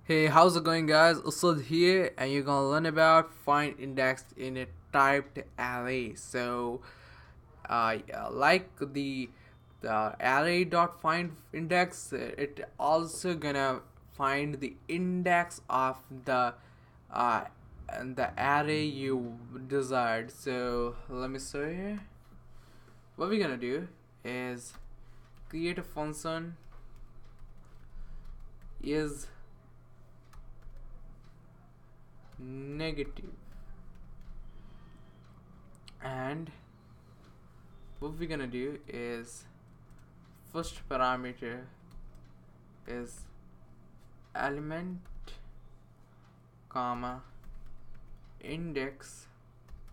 Hey, how's it going, guys? Usud here, and you're gonna learn about find index in a typed array. So, like the array.findIndex, it also gonna find the index of uh the array you desired. So let me show you. What we're gonna do is create a function is negative, and what we're gonna do is first parameter is element comma index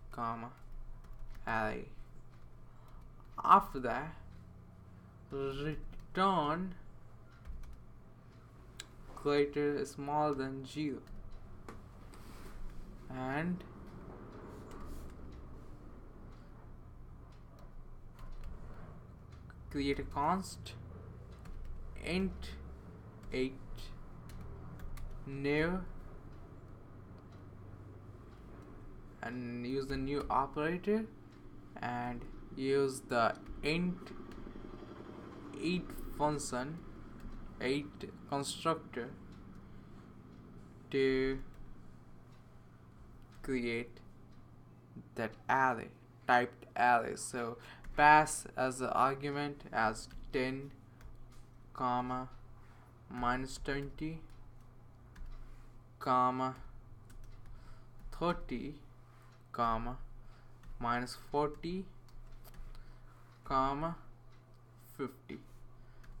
comma array. After that, return greater smaller than 0, and create a const int 8 new, and use the new operator and use the int 8 function 8 constructor to create that array, typed array. So pass as the argument as 10 comma minus 20 comma 30 comma minus 40 comma 50.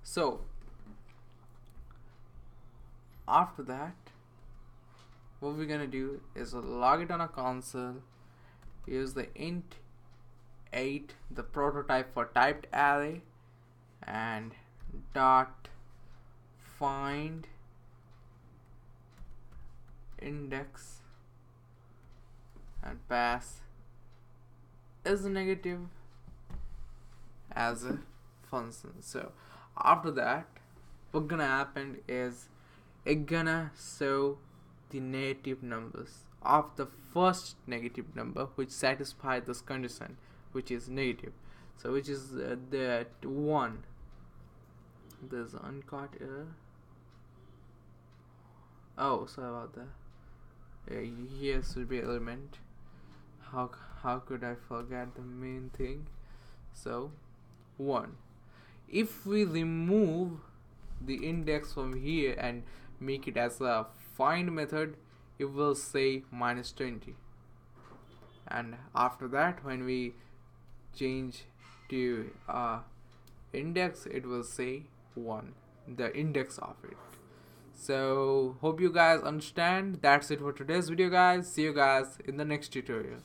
So after that, what we're gonna do is log it on a console, use the int 8, the prototype for typed array, and dot find index, and pass is negative as a function. So after that, what's gonna happen is it gonna show the negative numbers of the first negative number which satisfies this condition, which is negative. So which is the 1. There's uncaught error. Oh, sorry about that. Here should be element. How could I forget the main thing? So 1. If we remove the index from here and make it as a find method, it will say minus 20, and after that when we change to index, it will say 1, the index of it. So hope you guys understand. That's it for today's video, guys. See you guys in the next tutorial.